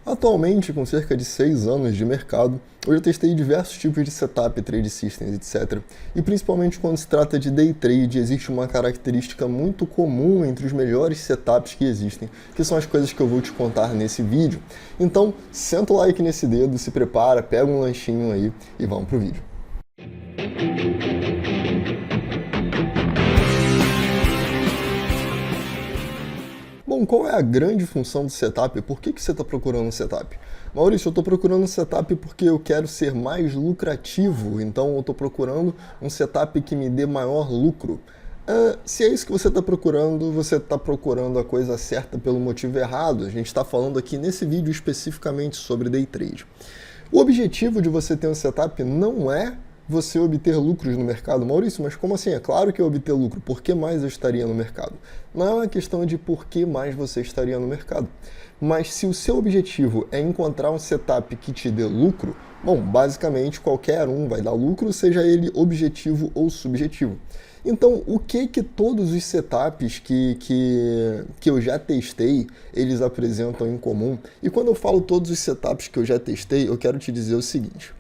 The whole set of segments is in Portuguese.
Atualmente, com cerca de 6 anos de mercado, eu já testei diversos tipos de setup, trade systems, etc. E principalmente quando se trata de day trade, existe uma característica muito comum entre os melhores setups que existem, que são as coisas que eu vou te contar nesse vídeo. Então, senta o like nesse dedo, se prepara, pega um lanchinho aí e vamos pro vídeo. Bom, qual é a grande função do setup? Por que você está procurando um setup? Maurício, eu estou procurando um setup porque eu quero ser mais lucrativo, então eu estou procurando um setup que me dê maior lucro. Se é isso que você está procurando a coisa certa pelo motivo errado. A gente está falando aqui nesse vídeo especificamente sobre day trade. O objetivo de você ter um setup não é você obter lucros no mercado. Maurício, mas como assim? É claro que eu obter lucro. Por que mais eu estaria no mercado? Não é uma questão de por que mais você estaria no mercado. Mas se o seu objetivo é encontrar um setup que te dê lucro, bom, basicamente qualquer um vai dar lucro, seja ele objetivo ou subjetivo. Então, o que todos os setups que eu já testei, eles apresentam em comum? E quando eu falo todos os setups que eu já testei, eu quero te dizer o seguinte.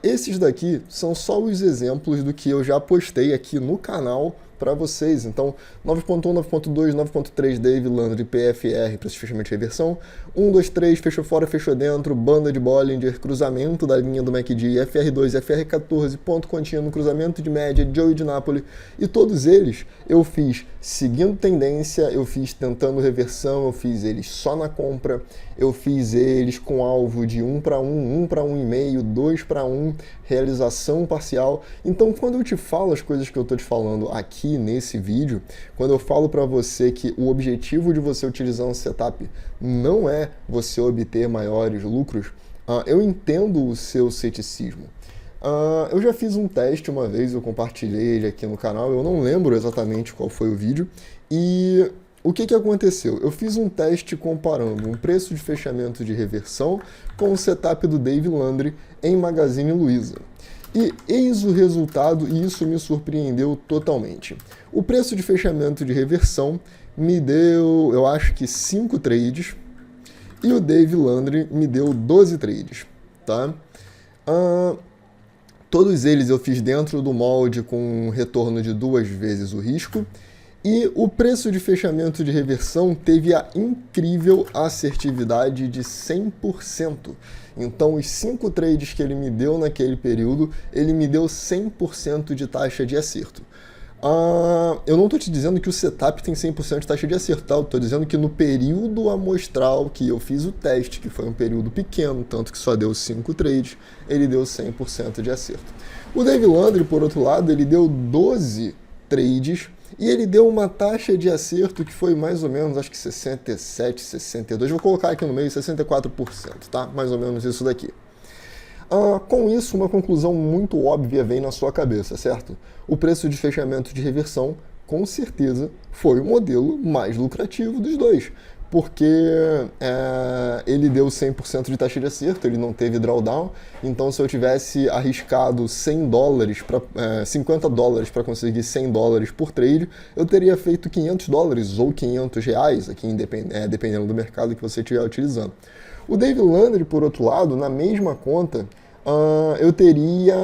Esses daqui são só os exemplos do que eu já postei aqui no canal para vocês. Então, 9.1, 9.2, 9.3, Dave Landry, PFR, preço de fechamento de reversão, 1, 2, 3, fechou fora, fechou dentro, banda de Bollinger, cruzamento da linha do MACD, FR2, FR14, ponto contínuo, cruzamento de média, Joey de Napoli, e todos eles eu fiz seguindo tendência, eu fiz tentando reversão, eu fiz eles só na compra, eu fiz eles com alvo de 1 para 1, 1 para 1,5, 2 para 1, realização parcial. Então, quando eu te falo as coisas que eu estou te falando aqui nesse vídeo, quando eu falo para você que o objetivo de você utilizar um setup não é você obter maiores lucros, eu entendo o seu ceticismo. Eu já fiz um teste uma vez, eu compartilhei ele aqui no canal, eu não lembro exatamente qual foi o vídeo, e o que aconteceu? Eu fiz um teste comparando um preço de fechamento de reversão com o setup do Dave Landry em Magazine Luiza. E eis o resultado, e isso me surpreendeu totalmente. O preço de fechamento de reversão me deu, eu acho que 5 trades, e o Dave Landry me deu 12 trades, tá? Todos eles eu fiz dentro do molde com um retorno de 2 vezes o risco. E o preço de fechamento de reversão teve a incrível assertividade de 100%. Então, os 5 trades que ele me deu naquele período, ele me deu 100% de taxa de acerto. Eu não estou te dizendo que o setup tem 100% de taxa de acerto, tá? Eu estou dizendo que no período amostral que eu fiz o teste, que foi um período pequeno, tanto que só deu 5 trades, ele deu 100% de acerto. O Dave Landry, por outro lado, ele deu 12 trades e ele deu uma taxa de acerto que foi mais ou menos, acho que 67, 62, vou colocar aqui no meio 64%, tá? Mais ou menos isso daqui. Com isso, uma conclusão muito óbvia vem na sua cabeça, certo? O preço de fechamento de reversão, com certeza, foi o modelo mais lucrativo dos dois, porque ele deu 100% de taxa de acerto, ele não teve drawdown, então se eu tivesse arriscado $50 para conseguir $100 por trade, eu teria feito $500 ou R$500, aqui dependendo do mercado que você estiver utilizando. O Dave Landry, por outro lado, na mesma conta, eu teria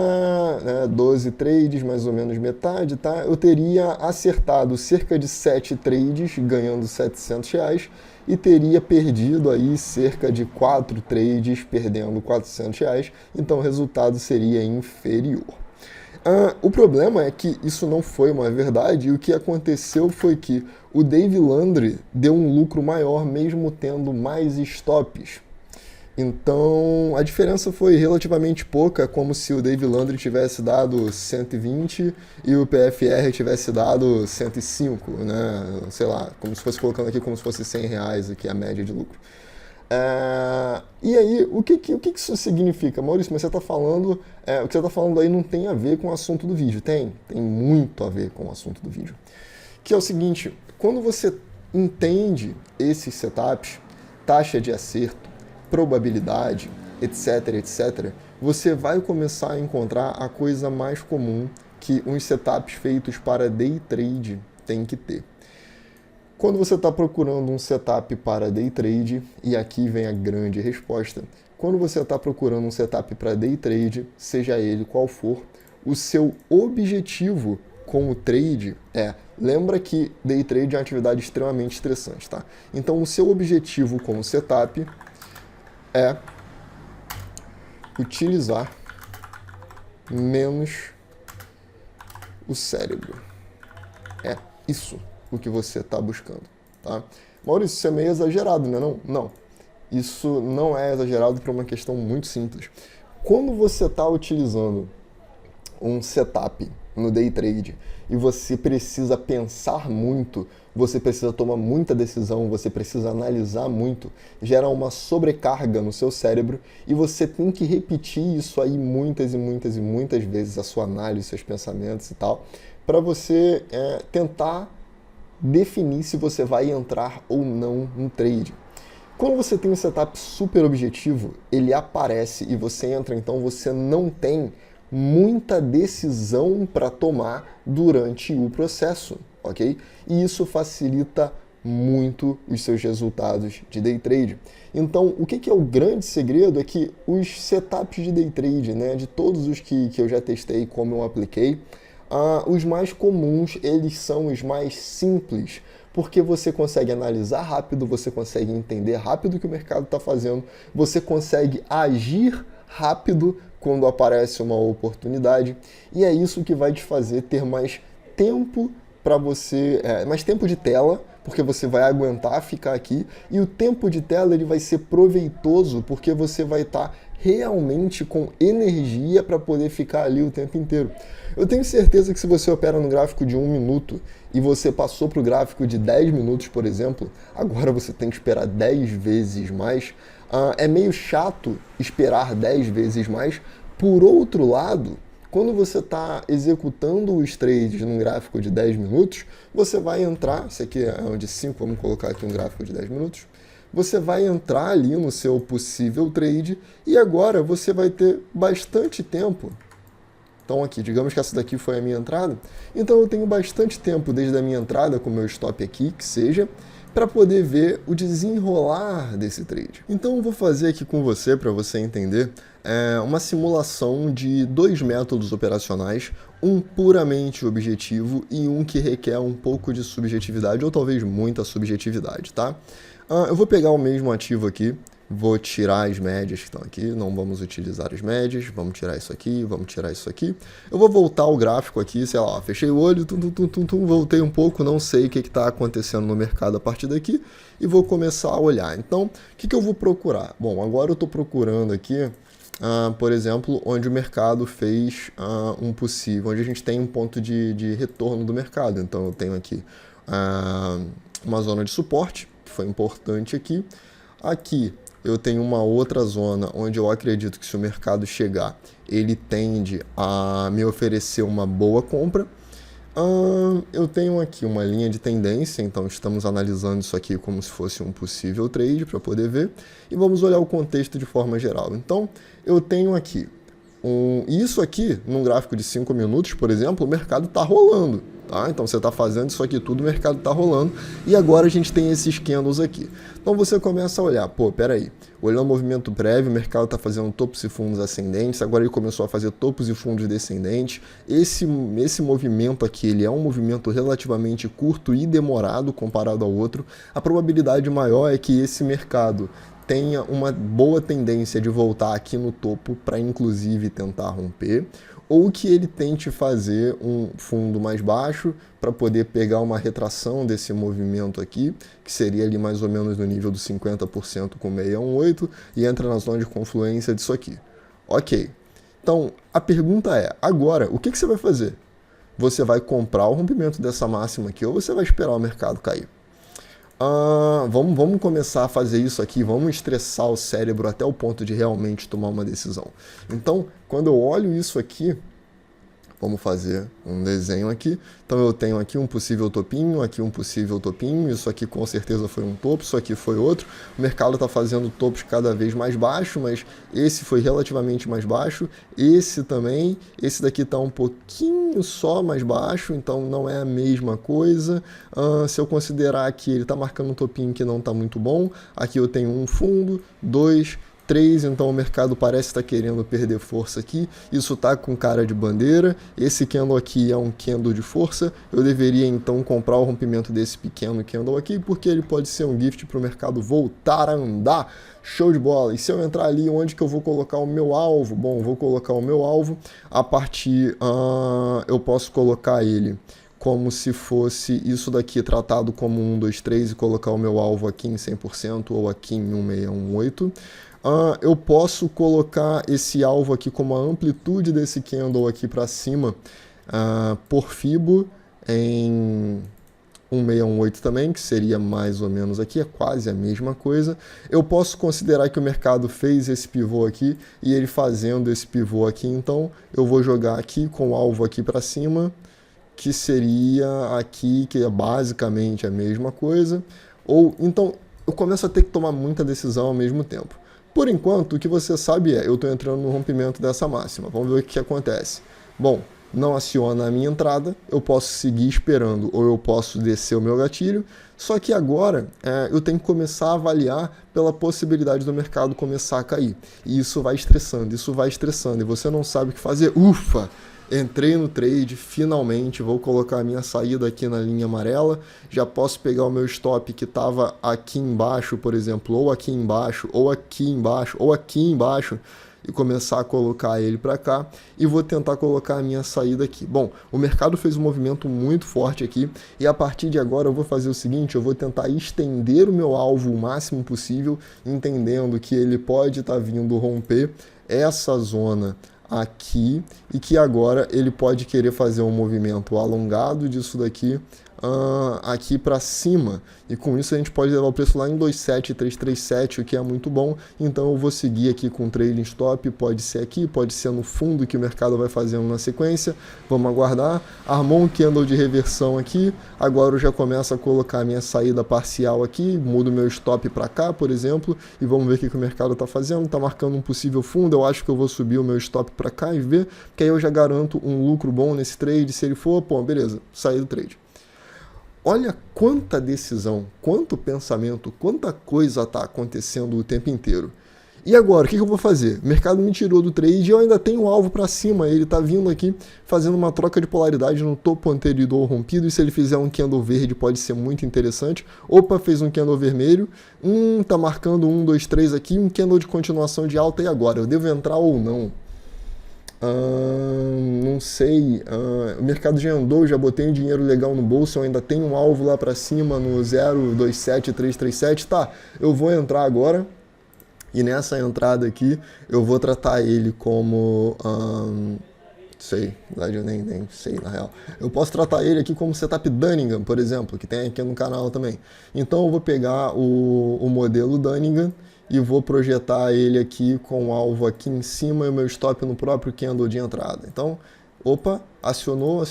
12 trades, mais ou menos metade, tá? Eu teria acertado cerca de 7 trades, ganhando R$700, e teria perdido aí cerca de 4 trades, perdendo R$400, então o resultado seria inferior. O problema é que isso não foi uma verdade, e o que aconteceu foi que o Dave Landry deu um lucro maior mesmo tendo mais stops. Então, a diferença foi relativamente pouca, como se o Dave Landry tivesse dado 120 e o PFR tivesse dado 105, né? Sei lá, como se fosse colocando aqui como se fosse R$100 aqui a média de lucro. E aí, o que isso significa? Maurício, mas você está falando, o que você está falando aí não tem a ver com o assunto do vídeo. Tem muito a ver com o assunto do vídeo. Que é o seguinte, quando você entende esses setups, taxa de acerto, probabilidade, etc, você vai começar a encontrar a coisa mais comum que uns setups feitos para day trade têm que ter. Quando você está procurando um setup para day trade, e aqui vem a grande resposta, quando você está procurando um setup para day trade, seja ele qual for, o seu objetivo com o trade lembra que day trade é uma atividade extremamente estressante, tá? Então o seu objetivo com o setup é utilizar menos o cérebro. É isso o que você está buscando, tá? Maurício, isso é meio exagerado, né? Não. Isso não é exagerado por uma questão muito simples. Quando você está utilizando um setup no day trade e você precisa pensar muito, você precisa tomar muita decisão, você precisa analisar muito, gera uma sobrecarga no seu cérebro e você tem que repetir isso aí muitas vezes, a sua análise, seus pensamentos e tal, para você tentar definir se você vai entrar ou não no trade. Quando você tem um setup super objetivo, ele aparece e você entra, então você não tem muita decisão para tomar durante o processo, ok? E isso facilita muito os seus resultados de day trade. Então, o que é o grande segredo é que os setups de day trade, né, de todos os que eu já testei, como eu apliquei, os mais comuns, eles são os mais simples, porque você consegue analisar rápido, você consegue entender rápido o que o mercado está fazendo, você consegue agir rápido quando aparece uma oportunidade, e é isso que vai te fazer ter mais tempo para você, mais tempo de tela, porque você vai aguentar ficar aqui, e o tempo de tela ele vai ser proveitoso, porque você vai estar realmente com energia para poder ficar ali o tempo inteiro. Eu tenho certeza que se você opera no gráfico de 1 minuto e você passou para o gráfico de 10 minutos, por exemplo, agora você tem que esperar 10 vezes mais. É meio chato esperar 10 vezes mais. Por outro lado, quando você está executando os trades num gráfico de 10 minutos, você vai entrar, esse aqui é um de 5, vamos colocar aqui um gráfico de 10 minutos, você vai entrar ali no seu possível trade e agora você vai ter bastante tempo. Então aqui, digamos que essa daqui foi a minha entrada, então eu tenho bastante tempo desde a minha entrada com o meu stop aqui, que seja, para poder ver o desenrolar desse trade. Então eu vou fazer aqui com você, para você entender, uma simulação de 2 métodos operacionais, um puramente objetivo e um que requer um pouco de subjetividade, ou talvez muita subjetividade, tá? Eu vou pegar o mesmo ativo aqui, vou tirar as médias que estão aqui, não vamos utilizar as médias, vamos tirar isso aqui, vamos tirar isso aqui. Eu vou voltar ao gráfico aqui, sei lá, fechei o olho, voltei um pouco, não sei o que está acontecendo no mercado a partir daqui e vou começar a olhar. Então, o que eu vou procurar? Bom, agora eu estou procurando aqui, por exemplo, onde o mercado fez um possível, onde a gente tem um ponto de retorno do mercado. Então, eu tenho aqui uma zona de suporte, que foi importante aqui. Aqui eu tenho uma outra zona onde eu acredito que se o mercado chegar, ele tende a me oferecer uma boa compra. Eu tenho aqui uma linha de tendência, então estamos analisando isso aqui como se fosse um possível trade para poder ver. E vamos olhar o contexto de forma geral. Então, eu tenho aqui isso aqui, num gráfico de 5 minutos, por exemplo, o mercado está rolando. Tá? Então você está fazendo isso aqui tudo, o mercado está rolando, e agora a gente tem esses candles aqui. Então você começa a olhar, peraí, olhando o movimento prévio, o mercado está fazendo topos e fundos ascendentes, agora ele começou a fazer topos e fundos descendentes. Esse movimento aqui, ele é um movimento relativamente curto e demorado comparado ao outro. A probabilidade maior é que esse mercado tenha uma boa tendência de voltar aqui no topo para inclusive tentar romper, ou que ele tente fazer um fundo mais baixo para poder pegar uma retração desse movimento aqui, que seria ali mais ou menos no nível dos 50% com 618, e entra na zona de confluência disso aqui. Ok. Então, a pergunta é, agora, o que você vai fazer? Você vai comprar o rompimento dessa máxima aqui ou você vai esperar o mercado cair? Vamos começar a fazer isso aqui, vamos estressar o cérebro até o ponto de realmente tomar uma decisão. Então, quando eu olho isso aqui, Vamos fazer um desenho aqui. Então eu tenho aqui um possível topinho, aqui um possível topinho, isso aqui com certeza foi um topo, isso aqui foi outro. O mercado está fazendo topos cada vez mais baixos, mas esse foi relativamente mais baixo, esse também, esse daqui está um pouquinho só mais baixo, então não é a mesma coisa. Se eu considerar que ele está marcando um topinho que não está muito bom, aqui eu tenho um fundo, 2, 3, então o mercado parece estar querendo perder força aqui, isso está com cara de bandeira, esse candle aqui é um candle de força, eu deveria então comprar o rompimento desse pequeno candle aqui, porque ele pode ser um gift para o mercado voltar a andar, show de bola. E se eu entrar ali, onde que eu vou colocar o meu alvo? Bom, vou colocar o meu alvo a partir, eu posso colocar ele como se fosse isso daqui tratado como 1, 2, 3 e colocar o meu alvo aqui em 100% ou aqui em 1618. Eu posso colocar esse alvo aqui como a amplitude desse candle aqui para cima por Fibo em 1618 também, que seria mais ou menos aqui, é quase a mesma coisa. Eu posso considerar que o mercado fez esse pivô aqui e ele fazendo esse pivô aqui, então eu vou jogar aqui com o alvo aqui para cima, que seria aqui, que é basicamente a mesma coisa. Ou então eu começo a ter que tomar muita decisão ao mesmo tempo. Por enquanto, o que você sabe é, eu estou entrando no rompimento dessa máxima. Vamos ver o que acontece. Bom, não aciona a minha entrada, eu posso seguir esperando ou eu posso descer o meu gatilho, só que agora eu tenho que começar a avaliar pela possibilidade do mercado começar a cair. E isso vai estressando, e você não sabe o que fazer. Ufa! Entrei no trade, finalmente vou colocar a minha saída aqui na linha amarela, já posso pegar o meu stop que estava aqui embaixo, por exemplo, ou aqui embaixo, ou aqui embaixo, ou aqui embaixo, e começar a colocar ele para cá, e vou tentar colocar a minha saída aqui. Bom, o mercado fez um movimento muito forte aqui, e a partir de agora eu vou fazer o seguinte, eu vou tentar estender o meu alvo o máximo possível, entendendo que ele pode estar vindo romper essa zona aqui e que agora ele pode querer fazer um movimento alongado disso daqui aqui para cima, e com isso a gente pode levar o preço lá em 27337, o que é muito bom. Então eu vou seguir aqui com trailing stop, pode ser aqui, pode ser no fundo que o mercado vai fazendo na sequência. Vamos aguardar. Armou um candle de reversão aqui, agora eu já começo a colocar a minha saída parcial aqui, mudo meu stop para cá, por exemplo, e vamos ver o que o mercado está fazendo. Está marcando um possível fundo, eu acho que eu vou subir o meu stop para cá e ver, que aí eu já garanto um lucro bom nesse trade. Se ele for, pô, beleza, saí do trade. Olha quanta decisão, quanto pensamento, quanta coisa está acontecendo o tempo inteiro. E agora, o que eu vou fazer? O mercado me tirou do trade e eu ainda tenho um alvo para cima. Ele está vindo aqui fazendo uma troca de polaridade no topo anterior rompido. E se ele fizer um candle verde pode ser muito interessante. Opa, fez um candle vermelho. Tá marcando 1, 2, 3 aqui. Um candle de continuação de alta. E agora? Eu devo entrar ou não? Não sei, o mercado já andou, já botei um dinheiro legal no bolso, eu ainda tenho um alvo lá para cima no 027337, tá, eu vou entrar agora, e nessa entrada aqui eu vou tratar ele como, sei, na verdade eu nem sei na real, eu posso tratar ele aqui como setup Dunningham, por exemplo, que tem aqui no canal também. Então eu vou pegar o modelo Dunningham e vou projetar ele aqui com o alvo aqui em cima e o meu stop no próprio candle de entrada. Então, opa, acionou,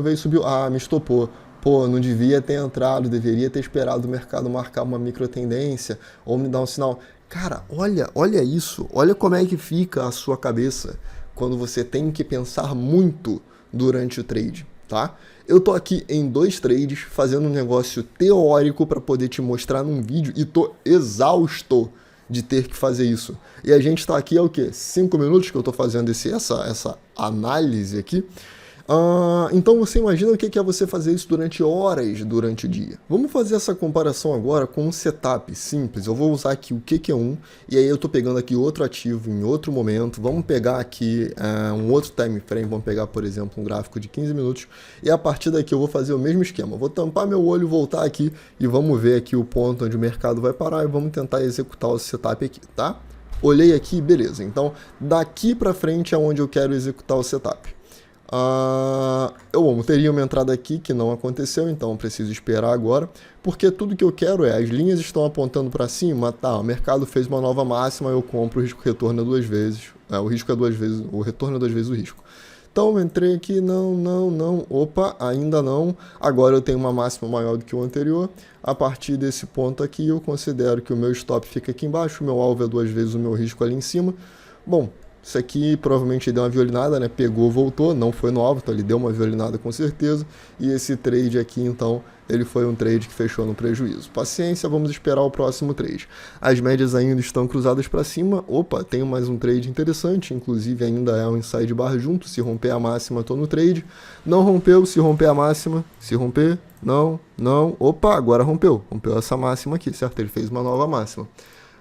veio, subiu, me estopou. Pô, não devia ter entrado, deveria ter esperado o mercado marcar uma micro tendência ou me dar um sinal. Cara, olha isso, olha como é que fica a sua cabeça quando você tem que pensar muito durante o trade, tá? Eu tô aqui em 2 trades fazendo um negócio teórico para poder te mostrar num vídeo e tô exausto de ter que fazer isso. E a gente está aqui há o quê? 5 minutos que eu estou fazendo essa análise aqui. Então você imagina o que é você fazer isso durante horas durante o dia. Vamos fazer essa comparação agora com um setup simples. Eu vou usar aqui o QQ1 e aí eu estou pegando aqui outro ativo em outro momento. Vamos pegar aqui um outro time frame, vamos pegar, por exemplo, um gráfico de 15 minutos e a partir daqui eu vou fazer o mesmo esquema. Vou tampar meu olho, voltar aqui e vamos ver aqui o ponto onde o mercado vai parar e vamos tentar executar o setup aqui, tá? Olhei aqui, beleza. Então daqui para frente é onde eu quero executar o setup. Eu teria uma entrada aqui que não aconteceu, então preciso esperar agora, porque tudo que eu quero as linhas estão apontando para cima, tá, o mercado fez uma nova máxima, eu compro, o risco retorno é 2 vezes, o risco é 2 vezes, o retorno é 2 vezes o risco. Então, entrei aqui, não, opa, ainda não. Agora eu tenho uma máxima maior do que o anterior. A partir desse ponto aqui, eu considero que o meu stop fica aqui embaixo, o meu alvo é 2 vezes o meu risco ali em cima. Bom, isso aqui provavelmente deu uma violinada, né? Pegou, voltou, não foi no alvo, então ele deu uma violinada com certeza. E esse trade aqui, então, ele foi um trade que fechou no prejuízo. Paciência, vamos esperar o próximo trade. As médias ainda estão cruzadas para cima. Opa, tenho mais um trade interessante, inclusive ainda é um inside bar junto. Se romper a máxima, estou no trade. Não rompeu, se romper a máxima, se romper, não. Opa, agora rompeu essa máxima aqui, certo? Ele fez uma nova máxima.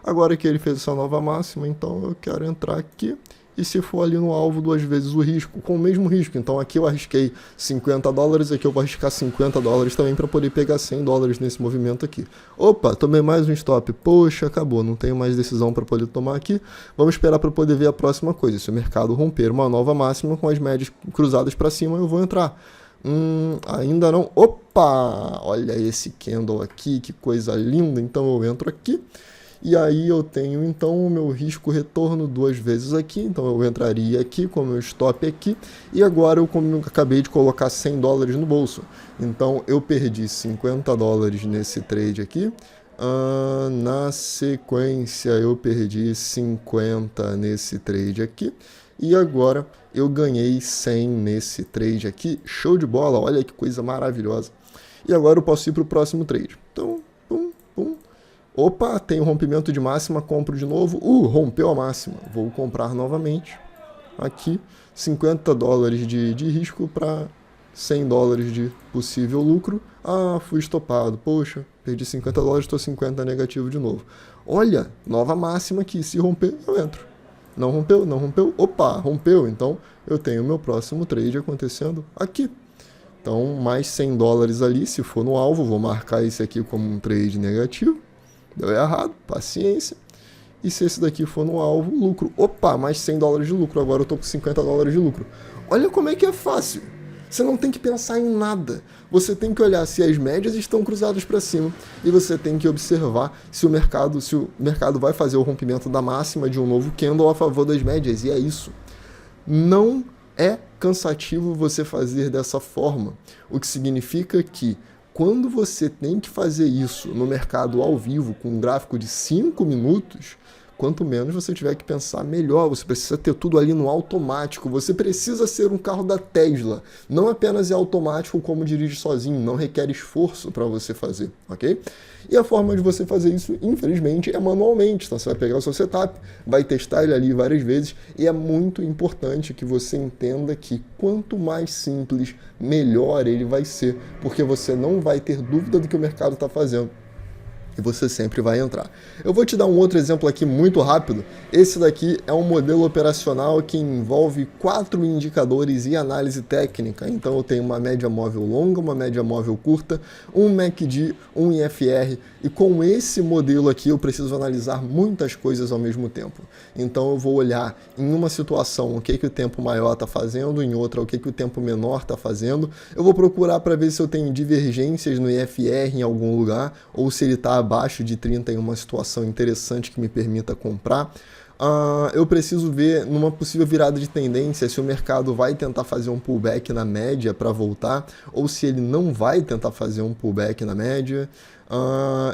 Agora que ele fez essa nova máxima, então eu quero entrar aqui. E se for ali no alvo 2 vezes o risco, com o mesmo risco. Então aqui eu arrisquei $50, aqui eu vou arriscar $50 também para poder pegar $100 nesse movimento aqui. Opa, tomei mais um stop. Poxa, acabou, não tenho mais decisão para poder tomar aqui. Vamos esperar para poder ver a próxima coisa. Se o mercado romper uma nova máxima com as médias cruzadas para cima, eu vou entrar. Ainda não. Opa, olha esse candle aqui, que coisa linda. Então eu entro aqui. E aí eu tenho então o meu risco retorno 2 vezes aqui, então eu entraria aqui com o meu stop aqui, e agora como eu acabei de colocar $100 no bolso, então eu perdi $50 nesse trade aqui, na sequência eu perdi 50 nesse trade aqui, e agora eu ganhei 100 nesse trade aqui, show de bola, olha que coisa maravilhosa. E agora eu posso ir para o próximo trade, então opa, tem um rompimento de máxima, compro de novo. Rompeu a máxima. Vou comprar novamente. Aqui, $50 de risco para $100 de possível lucro. Fui estopado. Poxa, perdi $50, estou 50 negativo de novo. Olha, nova máxima aqui. Se romper, eu entro. Não rompeu. Opa, rompeu. Então, eu tenho o meu próximo trade acontecendo aqui. Então, mais $100 ali. Se for no alvo, vou marcar esse aqui como um trade negativo. Deu errado, paciência. E se esse daqui for no alvo, lucro. Opa, mais $100 de lucro. Agora eu tô com $50 de lucro. Olha como é que é fácil. Você não tem que pensar em nada. Você tem que olhar se as médias estão cruzadas para cima e você tem que observar se o mercado vai fazer o rompimento da máxima de um novo candle a favor das médias. E é isso. Não é cansativo você fazer dessa forma. O que significa que quando você tem que fazer isso no mercado ao vivo, com um gráfico de 5 minutos, quanto menos você tiver que pensar, melhor. Você precisa ter tudo ali no automático. Você precisa ser um carro da Tesla. Não apenas é automático como dirige sozinho, não requer esforço para você fazer, ok? E a forma de você fazer isso, infelizmente, é manualmente. Então você vai pegar o seu setup, vai testar ele ali várias vezes, e é muito importante que você entenda que quanto mais simples, melhor ele vai ser, porque você não vai ter dúvida do que o mercado está fazendo. E você sempre vai entrar. Eu vou te dar um outro exemplo aqui muito rápido. Esse daqui é um modelo operacional que envolve 4 indicadores e análise técnica. Então eu tenho uma média móvel longa, uma média móvel curta, um MACD, um IFR. E com esse modelo aqui eu preciso analisar muitas coisas ao mesmo tempo. Então eu vou olhar em uma situação o que o tempo maior está fazendo, em outra o que o tempo menor está fazendo. Eu vou procurar para ver se eu tenho divergências no IFR em algum lugar ou se ele está abaixo de 30 em uma situação interessante que me permita comprar. Eu preciso ver numa possível virada de tendência se o mercado vai tentar fazer um pullback na média para voltar ou se ele não vai tentar fazer um pullback na média.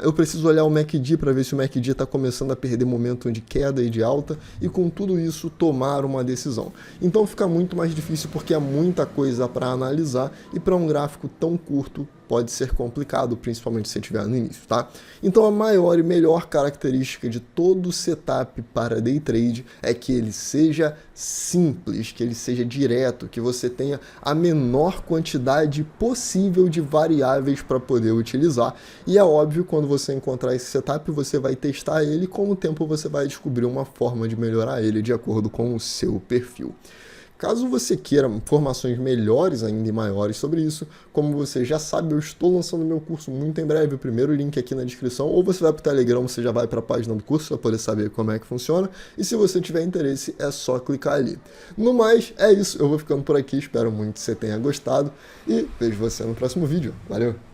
Eu preciso olhar o MACD para ver se o MACD está começando a perder momento de queda e de alta e com tudo isso tomar uma decisão. Então fica muito mais difícil porque é muita coisa para analisar e para um gráfico tão curto pode ser complicado, principalmente se estiver no início, tá? Então a maior e melhor característica de todo setup para day trade é que ele seja simples, que ele seja direto, que você tenha a menor quantidade possível de variáveis para poder utilizar. E é óbvio, quando você encontrar esse setup, você vai testar ele e com o tempo você vai descobrir uma forma de melhorar ele de acordo com o seu perfil. Caso você queira informações melhores ainda e maiores sobre isso, como você já sabe, eu estou lançando meu curso muito em breve, o primeiro link aqui na descrição, ou você vai para o Telegram, você já vai para a página do curso para poder saber como é que funciona, e se você tiver interesse, é só clicar ali. No mais, é isso, eu vou ficando por aqui, espero muito que você tenha gostado, e vejo você no próximo vídeo. Valeu!